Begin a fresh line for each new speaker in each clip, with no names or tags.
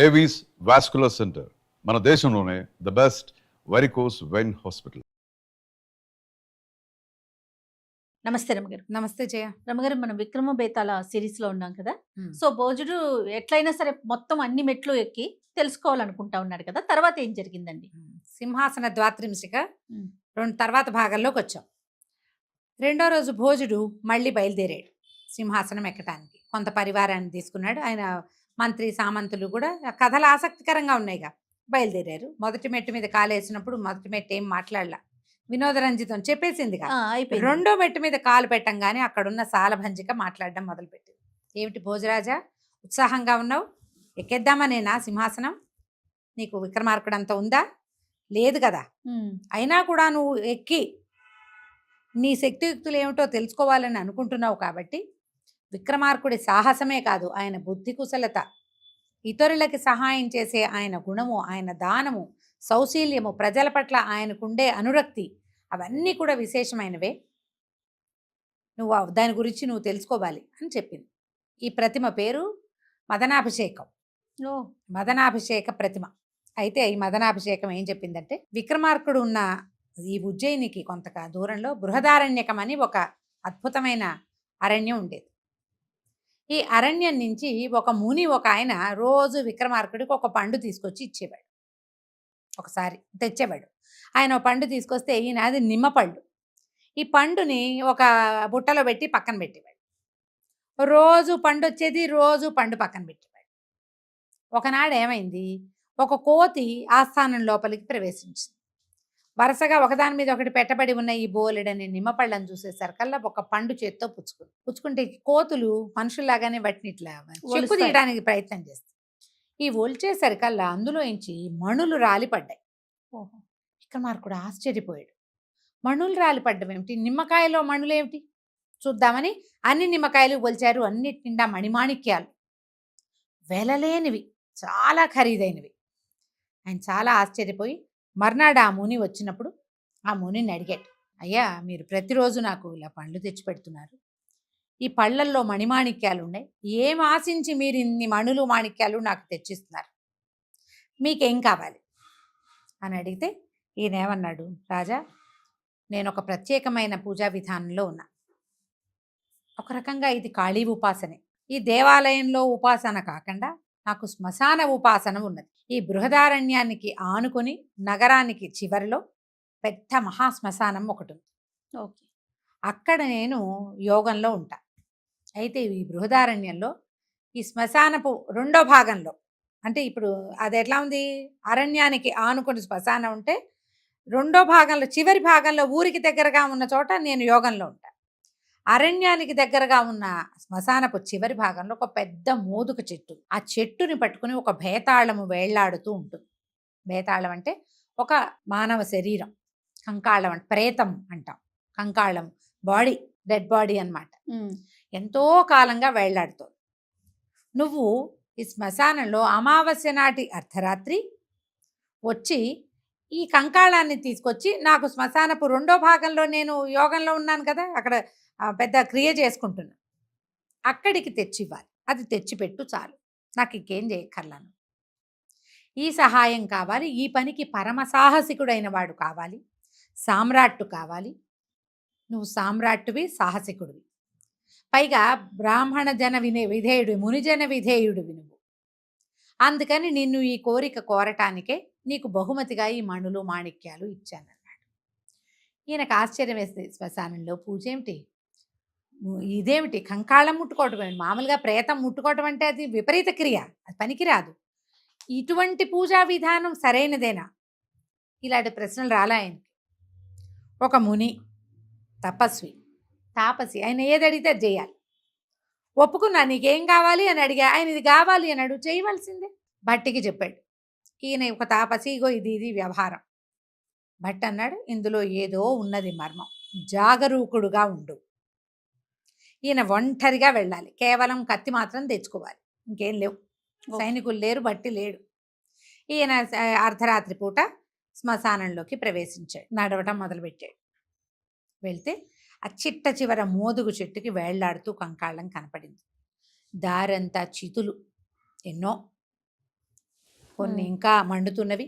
Avis vascular centre మన దేశంలోనే the best varicose vein hospital.
నమస్తే రమగారు.
నమస్తే జయ.
రమగారు, మనం విక్రమ బేతాళ సిరీస్ లో ఉన్నాం కదా. సో భోజుడు ఎట్లయినా సరే మొత్తం అన్ని మెట్లు ఎక్కి తెలుసుకోవాలనుకుంటా ఉన్నాడు కదా. తర్వాత ఏం జరిగిందండి?
సింహాసన ద్వాత్రింశిక తర్వాత భాగంలోకి వచ్చాం. రెండో రోజు భోజుడు మళ్ళీ బయలుదేరాడు సింహాసనం ఎక్కటానికి. కొంత పరివారాన్ని తీసుకున్నాడు. ఆయన మంత్రి సామంతులు కూడా కథలు ఆసక్తికరంగా ఉన్నాయిగా బయలుదేరారు. మొదటి మెట్టు మీద కాలేసినప్పుడు మొదటి మెట్టు ఏం మాట్లాడలా, వినోదరంజితం చెప్పేసిందిగా. రెండో మెట్టు మీద కాలు పెట్టంగానే అక్కడున్న సాలభంజిక మాట్లాడడం మొదలుపెట్టింది. ఏమిటి భోజరాజా, ఉత్సాహంగా ఉన్నావు? ఎక్కేద్దామనేనా సింహాసనం? నీకు విక్రమార్కుడంత ఉందా? లేదు కదా. అయినా కూడా నువ్వు ఎక్కి నీ శక్తియుక్తులు ఏమిటో తెలుసుకోవాలని అనుకుంటున్నావు కాబట్టి విక్రమార్కుడి సాహసమే కాదు, ఆయన బుద్ధి కుశలత, ఇతరులకి సహాయం చేసే ఆయన గుణము, ఆయన దానము, సౌశీల్యము, ప్రజల పట్ల ఆయనకుండే అనురక్తి, అవన్నీ కూడా విశేషమైనవే. నువ్వు దాని గురించి నువ్వు తెలుసుకోవాలి అని చెప్పింది. ఈ ప్రతిమ పేరు మదనాభిషేకం. మదనాభిషేక ప్రతిమ. అయితే ఈ మదనాభిషేకం ఏం చెప్పిందంటే, విక్రమార్కుడు ఉన్న ఈ ఉజ్జయినికి కొంత దూరంలో బృహదారణ్యకం అని ఒక అద్భుతమైన అరణ్యం ఉండేది. ఈ అరణ్యం నుంచి ఒక ముని, ఒక ఆయన రోజు విక్రమార్కుడికి ఒక పండు తీసుకొచ్చి ఇచ్చేవాడు. ఒకసారి తెచ్చేవాడు. ఆయన ఒక పండు తీసుకొస్తే ఈయన అది నిమ్మపళ్ళు. ఈ పండుని ఒక బుట్టలో పెట్టి పక్కన పెట్టేవాడు. రోజు పండు వచ్చేది, రోజు పండు పక్కన పెట్టేవాడు. ఒకనాడు ఏమైంది, ఒక కోతి ఆస్థానం లోపలికి ప్రవేశించింది. వరుసగా ఒకదాని మీద ఒకటి పెట్టబడి ఉన్న ఈ బోలెడని నిమ్మపళ్ళని చూసేసరికల్లా ఒక పండు చేత్తో పుచ్చుకుంటే కోతులు మనుషుల్లాగానే వాటిని ఇట్లా చెక్కు తీయడానికి ప్రయత్నం చేస్తాయి. ఈ ఒలిచేసరికల్లా అందులోంచి మణులు రాలిపడ్డాయి. విక్రమార్కుడు ఆశ్చర్యపోయాడు. మణులు రాలిపడ్డం ఏమిటి, నిమ్మకాయలో మణులు ఏమిటి చూద్దామని అన్ని నిమ్మకాయలు ఒలిచారు. అన్నిటి నిండా మణిమాణిక్యాలు, వెలలేనివి, చాలా ఖరీదైనవి. ఆయన చాలా ఆశ్చర్యపోయి మర్నాడు ఆ ముని వచ్చినప్పుడు ఆ మునిని అడిగాడు, అయ్యా మీరు ప్రతిరోజు నాకు ఇలా పండ్లు తెచ్చి పెడుతున్నారు, ఈ పళ్ళల్లో మణిమాణిక్యాలు ఉన్నాయి, ఏం ఆశించి మీరు ఇన్ని మణులు మాణిక్యాలు నాకు తెచ్చిస్తున్నారు, మీకేం కావాలి అని అడిగితే ఈయన ఏమన్నాడు, రాజా నేను ఒక ప్రత్యేకమైన పూజా విధానంలో ఉన్నా. ఒక రకంగా ఇది కాళీ ఉపాసనే. ఈ దేవాలయంలో ఉపాసన కాకుండా నాకు శ్మశాన ఉపాసన ఉన్నది. ఈ బృహదారణ్యానికి ఆనుకొని నగరానికి చివరిలో పెద్ద మహాశ్మశానం ఒకటి ఉంది.
ఓకే,
అక్కడ నేను యోగంలో ఉంటా. అయితే ఈ బృహదారణ్యంలో ఈ శ్మశానపు రెండో భాగంలో, అంటే ఇప్పుడు అది ఎట్లా ఉంది, అరణ్యానికి ఆనుకొని శ్మశానం ఉంటే రెండో భాగంలో చివరి భాగంలో ఊరికి దగ్గరగా ఉన్న చోట నేను యోగంలో ఉంటా. అరణ్యానికి దగ్గరగా ఉన్న శ్మశానపు చివరి భాగంలో ఒక పెద్ద మోదుక చెట్టు. ఆ చెట్టుని పట్టుకుని ఒక భేతాళము వేళ్లాడుతూ ఉంటుంది. భేతాళం అంటే ఒక మానవ శరీరం, కంకాళం అంటే ప్రేతం అంటాం, కంకాళం బాడీ, డెడ్ బాడీ అన్నమాట. ఎంతో కాలంగా వేళ్లాడుతుంది. నువ్వు ఈ శ్మశానంలో అమావాస్య నాటి అర్ధరాత్రి వచ్చి ఈ కంకాళాన్ని తీసుకొచ్చి నాకు శ్మశానపు రెండో భాగంలో, నేను యోగంలో ఉన్నాను కదా, అక్కడ పెద్ద క్రియ చేసుకుంటున్నా, అక్కడికి తెచ్చివ్వాలి. అది తెచ్చిపెట్టు చాలు, నాకు ఇంకేం చేయక్కర్లాను. ఈ సహాయం కావాలి, ఈ పనికి పరమ సాహసికుడైన వాడు కావాలి, సామ్రాట్టు కావాలి. నువ్వు సామ్రాట్టువి, సాహసికుడివి, పైగా బ్రాహ్మణ జన విధేయుడు, మునిజన విధేయుడివి నువ్వు. అందుకని నిన్ను ఈ కోరిక కోరటానికే నీకు బహుమతిగా ఈ మణులు మాణిక్యాలు ఇచ్చానన్నాడు. ఈయనకు ఆశ్చర్యం వేస్తే, శ్మశానంలో పూజ ఏమిటి, ఇదేమిటి, కంకాళం ముట్టుకోవటం ఏమిటి, మామూలుగా ప్రేతం ముట్టుకోవటం అంటే అది విపరీత క్రియ, అది పనికిరాదు, ఇటువంటి పూజా విధానం సరైనదేనా, ఇలాంటి ప్రశ్నలు రాలా ఆయనకి. ఒక ముని, తపస్వి, తాపసి, ఆయన ఏది అడిగితే అది చేయాలి. ఒప్పుకున్నా, నీకేం కావాలి అని అడిగా, ఆయన ఇది కావాలి అన్నాడు, చేయవలసిందే. భట్టికి చెప్పాడు, ఈయన ఒక తాపసి, ఇగో ఇది ఇది వ్యవహారం. భట్ అన్నాడు, ఇందులో ఏదో ఉన్నది మర్మం, జాగరూకుడుగా ఉండు. ఈయన ఒంటరిగా వెళ్ళాలి, కేవలం కత్తి మాత్రం తెచ్చుకోవాలి, ఇంకేం లేవు, సైనికులు లేరు, బట్టి లేడు. ఈయన అర్ధరాత్రి పూట శ్మశానంలోకి ప్రవేశించాడు, నడవటం మొదలుపెట్టాడు. వెళ్తే ఆ చిట్ట చివర మోదుగు చెట్టుకి వేళ్లాడుతూ కంకాళం కనపడింది. దారంతా చితులు ఎన్నో, కొన్ని ఇంకా మండుతున్నవి,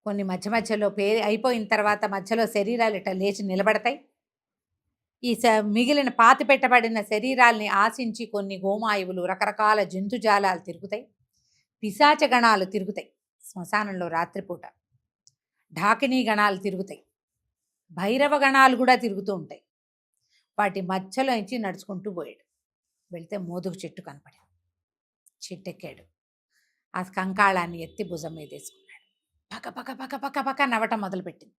కొన్ని మధ్య మధ్యలో అయిపోయిన తర్వాత మధ్యలో శరీరాలు ఇట్లా లేచి నిలబడతాయి. ఈ మిగిలిన పాతి పెట్టబడిన శరీరాల్ని ఆశించి కొన్ని గోమాయువులు, రకరకాల జంతుజాలాలు తిరుగుతాయి. పిశాచ గణాలు తిరుగుతాయి శ్మశానంలో రాత్రిపూట. ఢాకినీ గణాలు తిరుగుతాయి. భైరవ గణాలు కూడా తిరుగుతూ ఉంటాయి. వాటి మధ్యలో నుంచి నడుచుకుంటూ పోయాడు. వెళితే మోదుగు చెట్టు కనపడాడు. చెట్టెక్కాడు. ఆ కంకాళాన్ని ఎత్తి భుజం మీద వేసుకున్నాడు. పక్క పక్క పక్క పక్క పక్క నవ్వటం మొదలుపెట్టింది.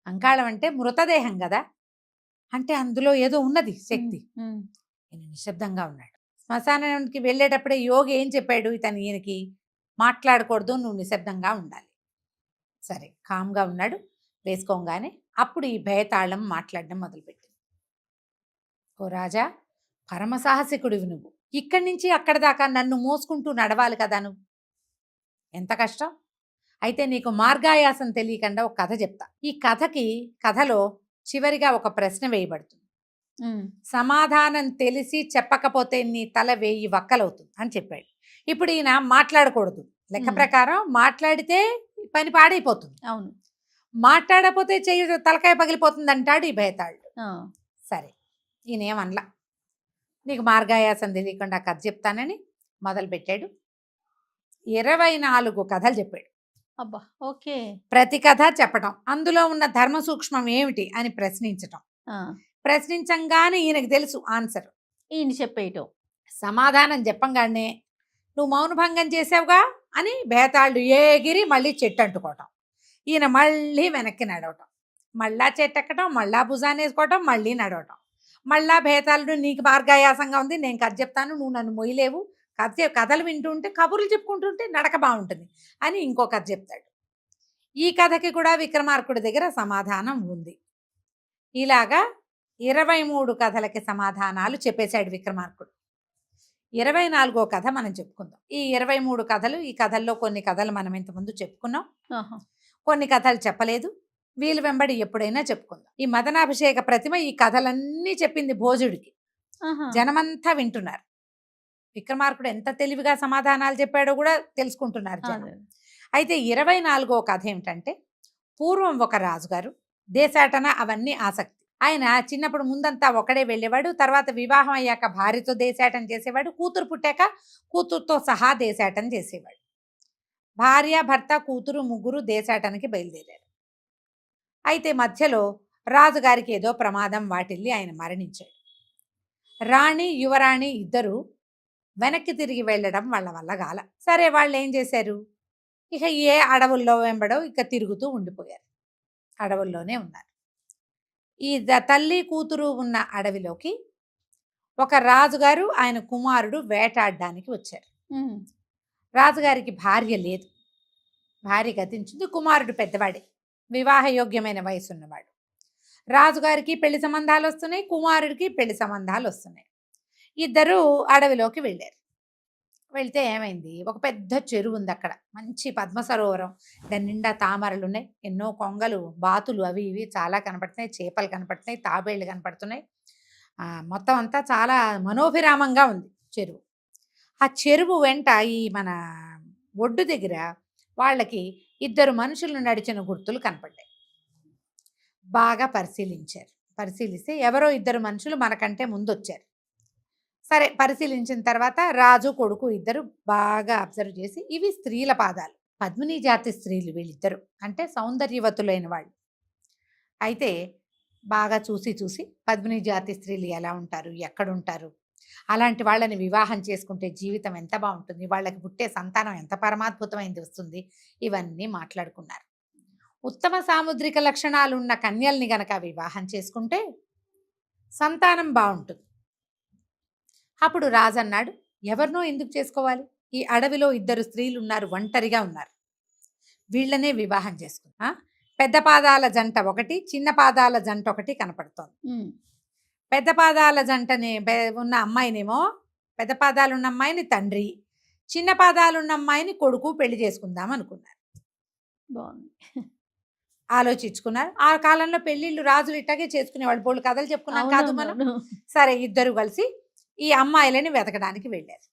కంకాళం అంటే మృతదేహం కదా, అంటే అందులో ఏదో ఉన్నది శక్తి. ఈయన నిశ్శబ్దంగా ఉన్నాడు. శ్మశానానికి వెళ్ళేటప్పుడే యోగి ఏం చెప్పాడు ఈయనకి? మాట్లాడకూడదు, నువ్వు నిశ్శబ్దంగా ఉండాలి. సరే కామ్గా ఉన్నాడు. వేసుకోగానే అప్పుడు ఈ భయతాళం మాట్లాడడం మొదలుపెట్టింది. ఓ రాజా, పరమసాహసికుడివి నువ్వు. ఇక్కడి నుంచి అక్కడ దాకా నన్ను మోసుకుంటూ నడవాలి కదా నువ్వు. ఎంత కష్టం. అయితే నీకు మార్గాయాసం తెలియకుండా ఒక కథ చెప్తా. ఈ కథలో చివరిగా ఒక ప్రశ్న వేయబడుతుంది. సమాధానం తెలిసి చెప్పకపోతే నీ తల 1000 వక్కలవుతుంది అని చెప్పాడు. ఇప్పుడు ఈయన మాట్లాడకూడదు. లెక్క ప్రకారం మాట్లాడితే పని పాడైపోతుంది.
అవును.
మాట్లాడకపోతే చెయ్యి తలకాయ పగిలిపోతుంది అంటాడు ఈ భయతాళుడు. సరే ఈయనేమనలా. నీకు మార్గాయాసం తెలియకుండా కథ చెప్తానని మొదలుపెట్టాడు. 24 కథలు చెప్పాడు.
అబ్బా, ఓకే.
ప్రతి కథ చెప్పటం, అందులో ఉన్న ధర్మ సూక్ష్మం ఏమిటి అని ప్రశ్నించటం. ప్రశ్నించంగానే ఈయనకు తెలుసు ఆన్సర్.
ఈయన చెప్పేయటం.
సమాధానం చెప్పంగానే నువ్వు మౌనభంగం చేసావుగా అని భేతాళుడు ఏగిరి మళ్ళీ చెట్టు అంటుకోవటం. ఈయన మళ్ళీ వెనక్కి నడవటం, మళ్ళా చెట్టు ఎక్కటం, మళ్ళా భుజాన్ని వేసుకోవటం, మళ్ళీ నడవటం. మళ్ళా భేతాళుడు నీకు మార్గాయాసంగా ఉంది, నేను కథ చెప్తాను, నువ్వు నన్ను మొయ్యలేవు. కథలు వింటుంటే, కబుర్లు చెప్పుకుంటుంటే నడక బాగుంటుంది అని ఇంకో కథ చెప్తాడు. ఈ కథకి కూడా విక్రమార్కుడి దగ్గర సమాధానం ఉంది. ఇలాగా 23 కథలకి సమాధానాలు చెప్పేశాడు విక్రమార్కుడు. 24వ కథ మనం చెప్పుకుందాం. ఈ 23 కథలు, ఈ కథల్లో కొన్ని కథలు మనం ఇంతకుముందు చెప్పుకున్నాం, కొన్ని కథలు చెప్పలేదు. వీలు వెంబడి ఎప్పుడైనా చెప్పుకుందాం. ఈ మదనాభిషేక ప్రతిమ ఈ కథలన్నీ చెప్పింది భోజుడికి. జనమంతా వింటున్నారు. విక్రమార్కుడు ఎంత తెలివిగా సమాధానాలు చెప్పాడో కూడా తెలుసుకుంటున్నారు జనం. అయితే 24వ కథ ఏమిటంటే, పూర్వం ఒక రాజుగారు, దేశాటన అవన్నీ ఆసక్తి. ఆయన చిన్నప్పుడు ముందంతా ఒకడే వెళ్ళేవాడు. తర్వాత వివాహం అయ్యాక భార్యతో దేశాటన చేసేవాడు. కూతురు పుట్టాక కూతురుతో సహా దేశాటన చేసేవాడు. భార్య, భర్త, కూతురు ముగ్గురు దేశాటనకి బయలుదేరారు. అయితే మధ్యలో రాజుగారికి ఏదో ప్రమాదం వాటిల్లి ఆయన మరణించాడు. రాణి, యువరాణి ఇద్దరు వెనక్కి తిరిగి వెళ్ళడం వాళ్ళ వల్ల గాల. సరే వాళ్ళు ఏం చేశారు, ఇక ఏ అడవుల్లో వెంబడో ఇక తిరుగుతూ ఉండిపోయారు. అడవుల్లోనే ఉన్నారు. ఈ తల్లి కూతురు ఉన్న అడవిలోకి ఒక రాజుగారు, ఆయన కుమారుడు వేటాడడానికి వచ్చారు. రాజుగారికి భార్య లేదు, భార్య గతించింది. కుమారుడు పెద్దవాడే, వివాహయోగ్యమైన వయసు ఉన్నవాడు. రాజుగారికి పెళ్లి సంబంధాలు వస్తున్నాయి, కుమారుడికి పెళ్లి సంబంధాలు వస్తున్నాయి. ఇద్దరు అడవిలోకి వెళ్ళారు. వెళ్తే ఏమైంది, ఒక పెద్ద చెరువు ఉంది అక్కడ, మంచి పద్మ సరోవరం, దాని నిండా తామరలు ఉన్నాయి, ఎన్నో కొంగలు, బాతులు అవి ఇవి చాలా కనపడుతున్నాయి, చేపలు కనపడుతున్నాయి, తాబేళ్ళు కనపడుతున్నాయి. మొత్తం అంతా చాలా మనోభిరామంగా ఉంది చెరువు. ఆ చెరువు వెంట ఈ మన ఒడ్డు దగ్గర వాళ్ళకి 2 మనుషులు నడిచిన గుర్తులు కనపడ్డాయి. బాగా పరిశీలిస్తే ఎవరో 2 మనుషులు మనకంటే ముందు వచ్చారు. సరే పరిశీలించిన తర్వాత రాజు కొడుకు ఇద్దరు బాగా అబ్జర్వ్ చేసి, ఇవి స్త్రీల పాదాలు, పద్మిని జాతి స్త్రీలు వీళ్ళిద్దరు, అంటే సౌందర్యవతులైన వాళ్ళు. అయితే బాగా చూసి పద్మిని జాతి స్త్రీలు ఎలా ఉంటారు, ఎక్కడుంటారు, అలాంటి వాళ్ళని వివాహం చేసుకుంటే జీవితం ఎంత బాగుంటుంది, వాళ్ళకి పుట్టే సంతానం ఎంత పరమాద్భుతమైంది వస్తుంది, ఇవన్నీ మాట్లాడుకున్నారు. ఉత్తమ సాముద్రిక లక్షణాలు ఉన్న కన్యల్ని గనక వివాహం చేసుకుంటే సంతానం బాగుంటుంది. అప్పుడు రాజు అన్నాడు, ఎవరినో ఎందుకు చేసుకోవాలి, ఈ అడవిలో 2 స్త్రీలు ఉన్నారు, ఒంటరిగా ఉన్నారు, వీళ్ళనే వివాహం చేసుకున్నా. పెద్ద పాదాల జంట ఒకటి, చిన్న పాదాల జంట ఒకటి కనపడుతోంది. పెద్ద పాదాల జంటని ఉన్న అమ్మాయినేమో, పెద్ద పాదాలు ఉన్న అమ్మాయిని తండ్రి, చిన్న పాదాలు ఉన్న అమ్మాయిని కొడుకు పెళ్లి చేసుకుందాం అనుకున్నారు.
బాగుంది.
ఆలోచించుకున్నారు. ఆ కాలంలో పెళ్లిళ్ళు రాజులు ఇట్టాగే చేసుకునేవాళ్ళు. బోళ్ళు కథలు చెప్పుకున్నాం కాదు మనం. సరే ఇద్దరు కలిసి ఈ అమ్మాయిలని వెతకడానికి వెళ్ళారు.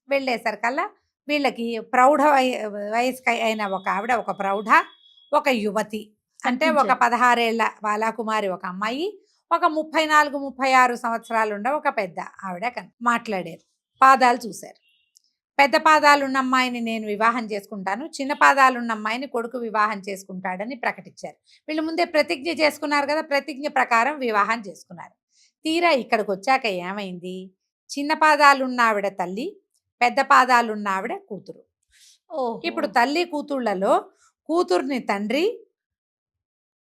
వెళ్ళేసరికల్లా వీళ్ళకి ప్రౌఢ వయస్సు అయిన ఒక ఆవిడ, ఒక ప్రౌఢ, ఒక యువతి, అంటే ఒక
కనిపించారు.
16 ఏళ్ల బాలాకుమారి ఒక అమ్మాయి, ఒక 34, 36 సంవత్సరాలు ఉండే ఒక పెద్ద ఆవిడ మాట్లాడారు. పాదాలు చూశారు. పెద్ద పాదాలున్న అమ్మాయిని నేను వివాహం చేసుకుంటాను, చిన్న పాదాలున్న అమ్మాయిని కొడుకు వివాహం చేసుకుంటాడని ప్రకటించారు. వీళ్ళు ముందే ప్రతిజ్ఞ చేసుకున్నారు కదా, ప్రతిజ్ఞ ప్రకారం వివాహం చేసుకున్నారు. తీరా ఇక్కడికి వచ్చాక ఏమైంది? చిన్న పాదాలున్న ఆవిడ తల్లి, పెద్ద పాదాలున్న ఆవిడ కూతురు.
ఓహో.
ఇప్పుడు తల్లి కూతుళ్లలో కూతుర్ని తండ్రి,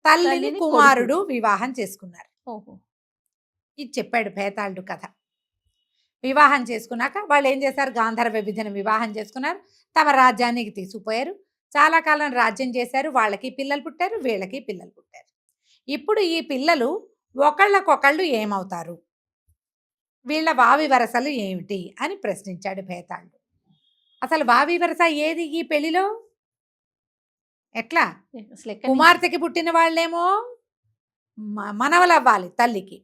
తల్లిని
తల్లిని
కుమారుడు వివాహం చేసుకున్నారు.
ఓహో.
ఇది చెప్పాడు భేతాళుడు కథ. వివాహం చేసుకున్నాక వాళ్ళు ఏం చేశారు? గాంధర్వ విధిని వివాహం చేసుకున్నారు, తమ రాజ్యానికి తీసుకుపోయారు. చాలా కాలం రాజ్యం చేశారు. వాళ్ళకి పిల్లలు పుట్టారు, వీళ్ళకి పిల్లలు పుట్టారు. ఇప్పుడు ఈ పిల్లలు ఒకళ్ళకొకళ్ళు ఏమవుతారు, వీళ్ళ వావి వరసలు ఏమిటి అని ప్రశ్నించాడు భేతాళుడు. అసలు వావి వరస ఏది ఈ పెళ్లిలో? ఎట్లా?
అసలు ఎక్కడి నుంచి?
కుమార్తెకి పుట్టిన వాళ్ళేమో మనవలు అవ్వాలి తల్లికి,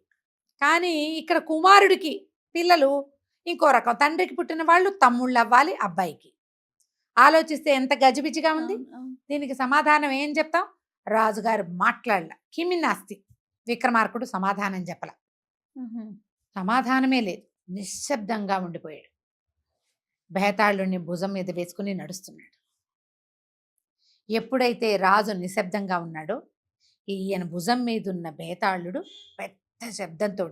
కానీ ఇక్కడ కుమారుడికి పిల్లలు ఇంకో రకం. తండ్రికి పుట్టిన వాళ్ళు తమ్ముళ్ళు అవ్వాలి అబ్బాయికి. ఆలోచిస్తే ఎంత గజిబిజిగా ఉంది.
అవును, అవును.
దీనికి సమాధానం ఏం చెప్తాం? రాజుగారు మాట్లాడల, కిమినాస్తి. విక్రమార్కుడు సమాధానం చెప్పల,
మ్హూ.
సమాధానమే లేదు. నిశ్శబ్దంగా ఉండిపోయాడు. భేతాళుడిని భుజం మీద వేసుకుని నడుస్తున్నాడు. ఎప్పుడైతే రాజు నిశ్శబ్దంగా ఉన్నాడో, ఈయన భుజం మీద ఉన్న భేతాళుడు పెద్ద శబ్దంతో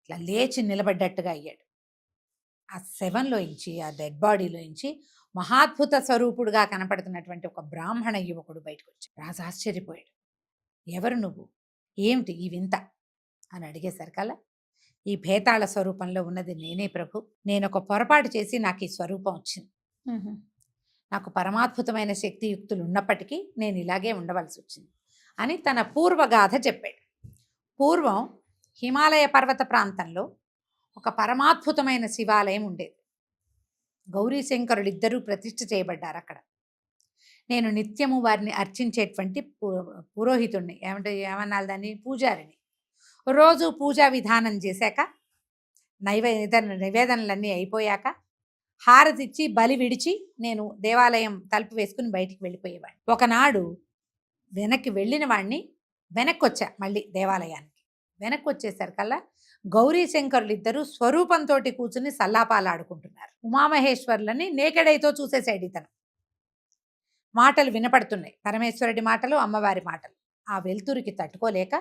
ఇట్లా లేచి నిలబడ్డట్టుగా అయ్యాడు. ఆ శవంలోంచి, ఆ డెడ్ బాడీలోంచి మహాద్భుత స్వరూపుడుగా కనపడుతున్నటువంటి ఒక బ్రాహ్మణ యువకుడు బయటకు వచ్చాడు. రాజు ఆశ్చర్యపోయాడు. ఎవరు నువ్వు, ఏమిటి ఈ వింత అని అడిగేసరికల్లా, ఈ భేతాళ స్వరూపంలో ఉన్నది నేనే ప్రభు. నేను ఒక పొరపాటు చేసి నాకు ఈ స్వరూపం వచ్చింది.
మ్హూ.
నాకు పరమాద్భుతమైన శక్తియుక్తులు ఉన్నప్పటికీ నేను ఇలాగే ఉండవలసి వచ్చింది అని తన పూర్వగాథ చెప్పాడు. పూర్వం హిమాలయ పర్వత ప్రాంతంలో ఒక పరమాద్భుతమైన శివాలయం ఉండేది. గౌరీశంకరులు ఇద్దరూ ప్రతిష్ఠ చేయబడ్డారు అక్కడ. నేను నిత్యము వారిని అర్చించేటువంటి పురోహితుడిని, ఏమన్నాలి దాన్ని, పూజారిని. రోజు పూజా విధానం చేశాక, నివేదనలన్నీ అయిపోయాక, హారతిచ్చి బలి విడిచి నేను దేవాలయం తలుపు వేసుకుని బయటికి వెళ్ళిపోయేవాడిని. ఒకనాడు వెనక్కి వెళ్ళిన వాడిని వెనక్కి వచ్చా, మళ్ళీ దేవాలయానికి వెనక్కి వచ్చేసరికల్లా గౌరీశంకరులు ఇద్దరు స్వరూపంతో కూర్చుని సల్లాపాలు ఆడుకుంటున్నారు. ఉమామహేశ్వర్లని నేకెడైతో చూసేసాడు ఇతను. మాటలు వినపడుతున్నాయి, పరమేశ్వరుడి మాటలు, అమ్మవారి మాటలు. ఆ వెలుతురికి తట్టుకోలేక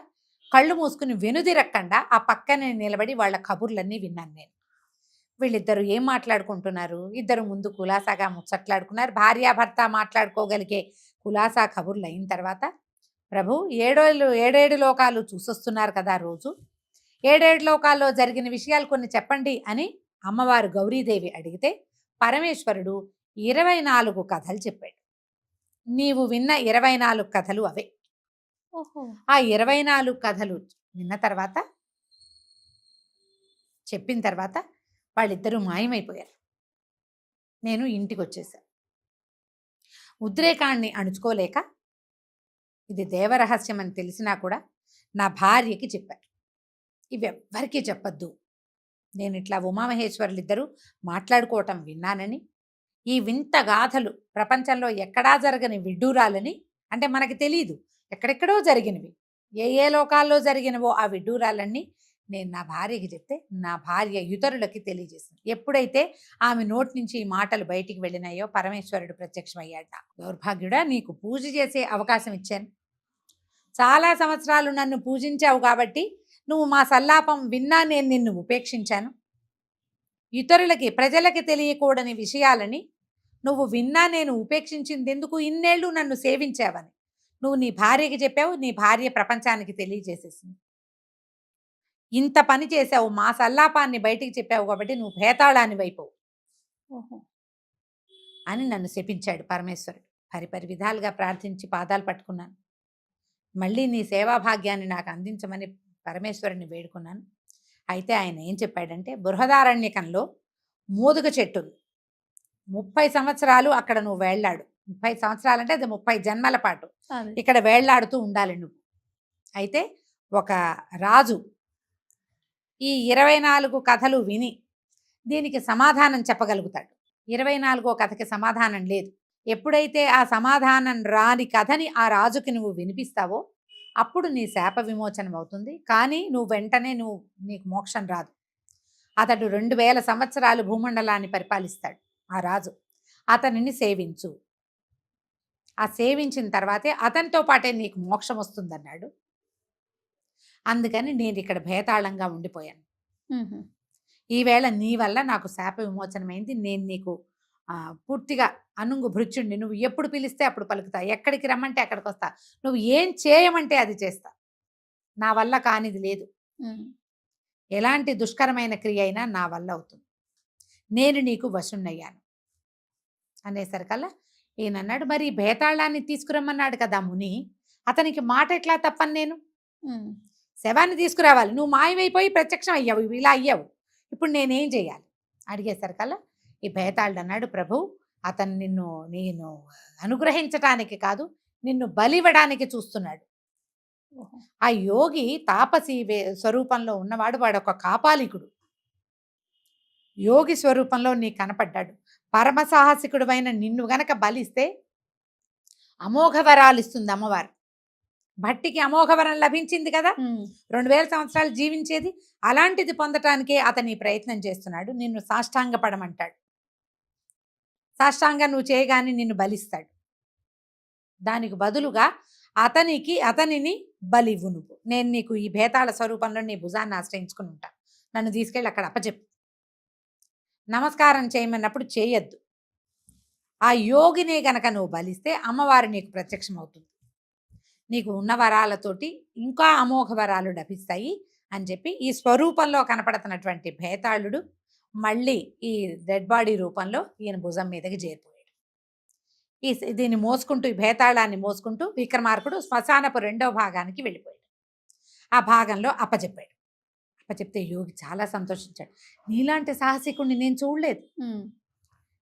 కళ్ళు మూసుకుని వెనుదిరక్కండా ఆ పక్కనే నిలబడి వాళ్ళ కబుర్లన్నీ విన్నాను నేను. వీళ్ళిద్దరు ఏం మాట్లాడుకుంటున్నారు? ఇద్దరు ముందు కులాసాగా ముచ్చట్లాడుకున్నారు. భార్యాభర్త మాట్లాడుకోగలిగే కులాసా కబుర్లు అయిన తర్వాత, ప్రభు, ఏడేడు లోకాలు చూసొస్తున్నారు కదా రోజు, ఏడేడు లోకాల్లో జరిగిన విషయాలు కొన్ని చెప్పండి అని అమ్మవారు గౌరీదేవి అడిగితే, పరమేశ్వరుడు 24 కథలు చెప్పాడు. నీవు విన్న 24 కథలు అవే.
ఓహో.
ఆ 24 కథలు విన్న తర్వాత, చెప్పిన తర్వాత వాళ్ళిద్దరూ మాయమైపోయారు. నేను ఇంటికి వచ్చేసాను. ఉద్రేకాన్ని అణుచుకోలేక, ఇది దేవరహస్యం అని తెలిసినా కూడా నా భార్యకి చెప్పారు, ఇవి ఎవ్వరికీ చెప్పద్దు, నేను ఇట్లా ఉమామహేశ్వరులు ఇద్దరు మాట్లాడుకోవటం విన్నానని, ఈ వింత గాథలు ప్రపంచంలో ఎక్కడా జరగని విడ్డూరాలని, అంటే మనకి తెలియదు, ఎక్కడెక్కడో జరిగినవి, ఏ లోకాల్లో జరిగినవో ఆ విడ్డూరాలన్నీ నేను నా భార్యకి చెప్తే, నా భార్య ఇతరులకి తెలియజేసింది. ఎప్పుడైతే ఆమె నోటి నుంచి ఈ మాటలు బయటికి వెళ్ళినాయో పరమేశ్వరుడు ప్రత్యక్షమయ్యాడు. దౌర్భాగ్యుడా, నీకు పూజ చేసే అవకాశం ఇచ్చాను, చాలా సంవత్సరాలు నన్ను పూజించావు కాబట్టి నువ్వు మా సల్లాపం విన్నా నేను నిన్ను ఉపేక్షించాను. ఇతరులకి, ప్రజలకి తెలియకూడని విషయాలని నువ్వు విన్నా నేను ఉపేక్షించింది ఎందుకు? ఇన్నేళ్ళు నన్ను సేవించావని నువ్వు నీ భార్యకి చెప్పావు, నీ భార్య ప్రపంచానికి తెలియజేసేసింది. ఇంత పని చేసావు, మా సల్లాపాన్ని బయటికి చెప్పావు కాబట్టి నువ్వు భేతాళాన్ని వైపోవు
ఓహో.
అని నన్ను శపించాడు పరమేశ్వరుడు. పరిపరి విధాలుగా ప్రార్థించి పాదాలు పట్టుకున్నాను. మళ్ళీ నీ సేవాభాగ్యాన్ని నాకు అందించమని పరమేశ్వరుని వేడుకున్నాను. అయితే ఆయన ఏం చెప్పాడంటే, బృహదారణ్యకంలో మోదుగ చెట్టు ఉంది, 30 సంవత్సరాలు అక్కడ నువ్వు వేళ్లాడు. 30 సంవత్సరాలు అంటే అది 30 జన్మల పాటు
అదే.
ఇక్కడ వేళ్లాడుతూ ఉండాలి నువ్వు. అయితే ఒక రాజు ఈ 24 కథలు విని దీనికి సమాధానం చెప్పగలుగుతాడు. 24వ కథకి సమాధానం లేదు. ఎప్పుడైతే ఆ సమాధానం రాని కథని ఆ రాజుకి నువ్వు వినిపిస్తావో అప్పుడు నీ శాప విమోచనం అవుతుంది. కానీ నువ్వు వెంటనే నీకు మోక్షం రాదు. అతడు 2000 సంవత్సరాలు భూమండలాన్ని పరిపాలిస్తాడు ఆ రాజు. అతనిని సేవించు. ఆ సేవించిన తర్వాతే అతనితో పాటే నీకు మోక్షం వస్తుందన్నాడు. అందుకని నేను ఇక్కడ భేతాళంగా ఉండిపోయాను. ఈవేళ నీ వల్ల నాకు శాప విమోచనమైంది. నేను నీకు పూర్తిగా అనుంగు భృత్యుణ్ణి. నువ్వు ఎప్పుడు పిలిస్తే అప్పుడు పలుకుతా, ఎక్కడికి రమ్మంటే అక్కడికి వస్తా, నువ్వు ఏం చేయమంటే అది చేస్తా. నా వల్ల కానిది లేదు. ఎలాంటి దుష్కరమైన క్రియ అయినా నా వల్ల అవుతుంది. నేను నీకు వశుణ్ణయ్యాను అనేసరికల్లా ఈయన అన్నాడు, మరి ఈ భేతాళాన్ని తీసుకురమ్మన్నాడు కదా ముని, అతనికి మాట ఎట్లా తప్పని నేను? శవాన్ని తీసుకురావాలి, నువ్వు మాయమైపోయి ప్రత్యక్షం అయ్యావు, ఇలా అయ్యావు, ఇప్పుడు నేనేం చేయాలి అడిగేసరికల్లా ఈ భేతాళుడు అన్నాడు, ప్రభు అతను నేను అనుగ్రహించటానికి కాదు, నిన్ను బలివ్వడానికి చూస్తున్నాడు. ఆ యోగి తాపసి స్వరూపంలో ఉన్నవాడు, వాడు ఒక కాపాలికుడు. యోగి స్వరూపంలో నీకు కనపడ్డాడు. పరమసాహసికుడువైన నిన్ను గనక బలిస్తే అమోఘ వరాలు ఇస్తుంది అమ్మవారు. భట్టికి అమోఘ వరం లభించింది కదా, 2000 సంవత్సరాలు జీవించేది. అలాంటిది పొందటానికే అతని ప్రయత్నం చేస్తున్నాడు. నిన్ను సాష్టాంగ పడమంటాడు. సాష్టాంగ నువ్వు చేయగానే నిన్ను బలిస్తాడు. దానికి బదులుగా అతనిని బలివ్వు నువ్వు. నేను నీకు ఈ భేతాళ స్వరూపంలో నీ భుజాన్ని ఆశ్రయించుకుని ఉంటాను. నన్ను తీసుకెళ్ళి అక్కడ అప్పచెప్పు. నమస్కారం చేయమన్నప్పుడు చేయొద్దు. ఆ యోగినే గనక నువ్వు బలిస్తే అమ్మవారు నీకు ప్రత్యక్షం అవుతుంది. నీకు ఉన్న వరాలతోటి ఇంకా అమోఘ వరాలు లభిస్తాయి అని చెప్పి ఈ స్వరూపంలో కనపడుతున్నటువంటి భేతాళుడు మళ్ళీ ఈ డెడ్ బాడీ రూపంలో ఈయన భుజం మీదకి చేరిపోయాడు. దీన్ని మోసుకుంటూ, ఈ భేతాళాన్ని మోసుకుంటూ విక్రమార్కుడు శ్మశానపు 2వ భాగానికి వెళ్ళిపోయాడు. ఆ భాగంలో అప్పచెప్పాడు. అప్పచెప్తే యోగి చాలా సంతోషించాడు. నీలాంటి సాహసికుడిని నేను చూడలేదు.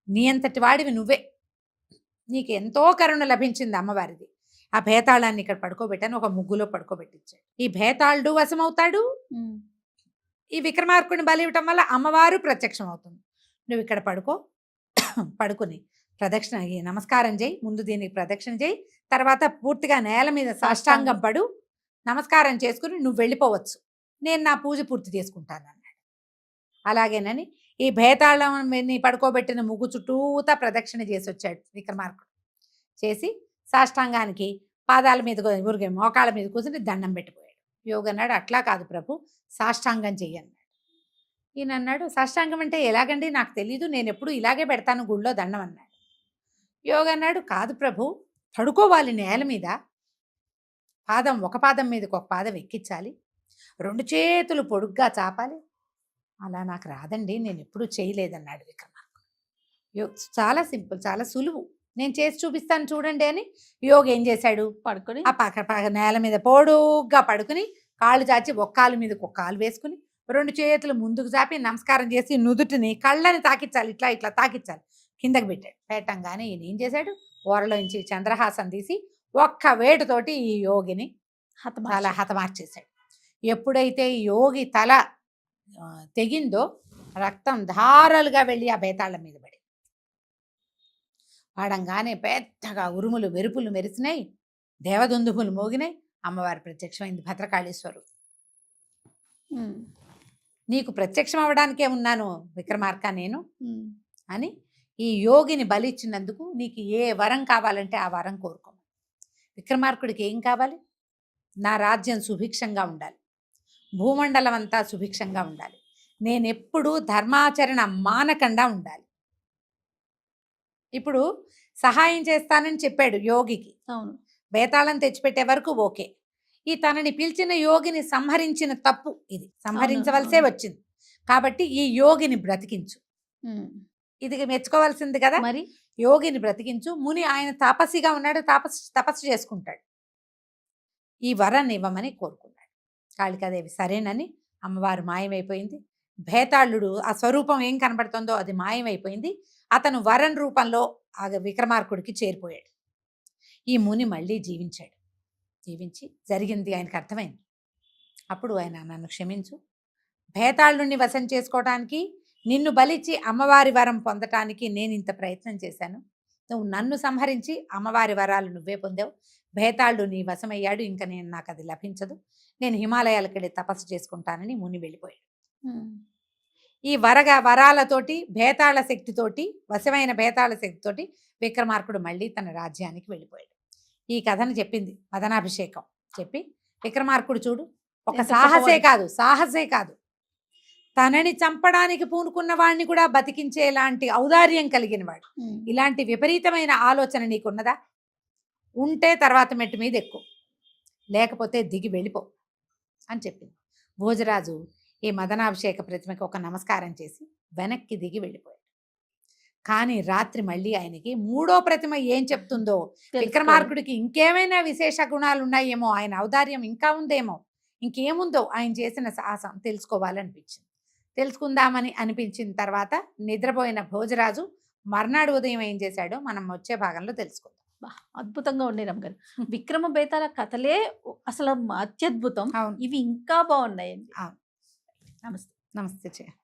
నీ అంతటి వాడివి నువ్వే. నీకు ఎంతో కరుణ లభించింది అమ్మవారిది. ఆ భేతాళాన్ని ఇక్కడ పడుకోబెట్టాను, ఒక ముగ్గులో పడుకోబెట్టించాడు. ఈ భేతాళుడు వశమవుతాడు. ఈ విక్రమార్కుడిని బలి ఇవ్వటం వల్ల అమ్మవారు ప్రత్యక్షం అవుతుంది. నువ్వు ఇక్కడ పడుకుని ప్రదక్షిణ నమస్కారం చేయి. ముందు దీనికి ప్రదక్షిణ చేయి, తర్వాత పూర్తిగా నేల మీద సాష్టాంగం పడు, నమస్కారం చేసుకుని నువ్వు వెళ్ళిపోవచ్చు. నేను నా పూజ పూర్తి చేసుకుంటాను అన్నాడు. అలాగేనని ఈ భేతాళాన్ని పడుకోబెట్టిన ముగ్గు చుట్టూతా ప్రదక్షిణ చేసి వచ్చాడు విక్రమార్కుడు. చేసి సాష్టాంగానికి పాదాల మీద ఊరికే మోకాళ్ళ మీద కూర్చుని దండం పెట్టిపోయాడు. యోగి అన్నాడు, అట్లా కాదు ప్రభు, సాష్టాంగం చెయ్యన్నాడు. ఈయన అన్నాడు, సాష్టాంగం అంటే ఎలాగండి, నాకు తెలీదు, నేను ఎప్పుడు ఇలాగే పెడతాను గుళ్ళో దండం అన్నాడు. యోగి అన్నాడు, కాదు ప్రభు, పడుకోవాలి నేల మీద, ఒక పాదం మీదకి ఒక పాదం ఎక్కించాలి, 2 చేతులు పొడుగ్గా చాపాలి. అలా నాకు రాదండి, నేను ఎప్పుడూ చేయలేదన్నాడు విక్రమార్కుడు. చాలా సింపుల్, చాలా సులువు, నేను చేసి చూపిస్తాను చూడండి అని యోగి ఏం చేశాడు, పడుకొని ఆ పక్క నేల మీద పొడుగ్గా పడుకుని కాళ్ళు చాచి ఒక కాలు మీదకి ఒక కాలు వేసుకుని 2 చేతులు ముందుకు చాపి నమస్కారం చేసి నుదుటిని కళ్ళని తాకించాలి, ఇట్లా ఇట్లా తాకించాలి. కిందకి పెట్టాడు. పెట్టంగానే ఈయన ఏం చేశాడు, ఓరలోంచి చంద్రహాసం తీసి ఒక్క వేటుతోటి ఈ యోగిని చాలా హతమార్చేశాడు. ఎప్పుడైతే యోగి తల తెగిందో రక్తం ధారలుగా వెళ్ళి ఆ భేతాళం మీద పడి పడంగానే పెద్దగా ఉరుములు మెరుపులు మెరిసినాయి, దేవదుందుములు మోగినాయి. అమ్మవారి ప్రత్యక్షమైంది. భద్రకాళీశ్వరు, నీకు ప్రత్యక్షం అవ్వడానికే ఉన్నాను విక్రమార్క నేను అని ఈ యోగిని బలిచ్చినందుకు నీకు ఏ వరం కావాలంటే ఆ వరం కోరుకో. విక్రమార్కుడికి ఏం కావాలి, నా రాజ్యం సుభిక్షంగా ఉండాలి, భూమండలం అంతా సుభిక్షంగా ఉండాలి, నేనెప్పుడూ ధర్మాచరణ మానకుండా ఉండాలి. ఇప్పుడు సహాయం చేస్తానని చెప్పాడు యోగికి. అవును, బేతాళం తెచ్చిపెట్టే వరకు ఓకే. ఈ తనని పిలిచిన యోగిని సంహరించిన తప్పు, ఇది సంహరించవలసే వచ్చింది కాబట్టి ఈ యోగిని బ్రతికించు. ఇది మెచ్చుకోవాల్సింది కదా, మరి యోగిని బ్రతికించు. ముని ఆయన తాపసిగా ఉన్నాడు, తపస్సు చేసుకుంటాడు. ఈ వరాన్ని ఇవ్వమని కోరుకున్నాడు. కాళికాదేవి సరేనని అమ్మవారు మాయమైపోయింది. భేతాళుడు ఆ స్వరూపం ఏం కనబడుతుందో అది మాయమైపోయింది. అతను వరం రూపంలో ఆ విక్రమార్కుడికి చేరిపోయాడు. ఈ ముని మళ్ళీ జీవించాడు. జీవించి జరిగింది ఆయనకు అర్థమైంది. అప్పుడు ఆయన, నన్ను క్షమించు, భేతాళుడిని వశం చేసుకోవడానికి నిన్ను బలిచ్చి అమ్మవారి వరం పొందటానికి నేను ఇంత ప్రయత్నం చేశాను. నువ్వు నన్ను సంహరించి అమ్మవారి వరాలు నువ్వే పొందావు. భేతాళుడు నీ వశమయ్యాడు. ఇంకా నాకు అది లభించదు. నేను హిమాలయాలకు వెళ్ళి తపస్సు చేసుకుంటానని ముని వెళ్ళిపోయాడు. ఈ వరాలతోటి భేతాళ శక్తితోటి, వశమైన భేతాళ శక్తితోటి విక్రమార్కుడు మళ్ళీ తన రాజ్యానికి వెళ్ళిపోయాడు. ఈ కథను చెప్పింది మదనాభిషేకం. చెప్పి విక్రమార్కుడు చూడు, ఒక సాహసే కాదు, తనని చంపడానికి పూనుకున్న వాడిని కూడా బతికించేలాంటి ఔదార్యం కలిగిన వాడు. ఇలాంటి విపరీతమైన ఆలోచన నీకున్నదా? ఉంటే తర్వాత మెట్టు మీద ఎక్కువ, లేకపోతే దిగి వెళ్ళిపో అని చెప్పింది. భోజరాజు ఈ మదనాభిషేక ప్రతిమకి ఒక నమస్కారం చేసి వెనక్కి దిగి వెళ్ళిపోయాడు. కానీ రాత్రి మళ్ళీ ఆయనకి మూడో ప్రతిమ ఏం చెప్తుందో, విక్రమార్కుడికి ఇంకేమైనా విశేష గుణాలు ఉన్నాయేమో, ఆయన ఔదార్యం ఇంకా ఉందేమో, ఇంకేముందో ఆయన చేసిన సాహసం తెలుసుకోవాలనిపించింది. తెలుసుకుందామని అనిపించిన తర్వాత నిద్రపోయిన భోజరాజు మర్నాడు ఉదయం ఏం చేశాడో మనం వచ్చే భాగంలో తెలుసుకుందాం.
అద్భుతంగా ఉండే రమ్మగారు. విక్రమ బేతాళ కథలే అసలు అత్యద్భుతం.
అవును.
ఇవి ఇంకా బాగున్నాయండి.
అవును.
నమస్తే.
నమస్తే.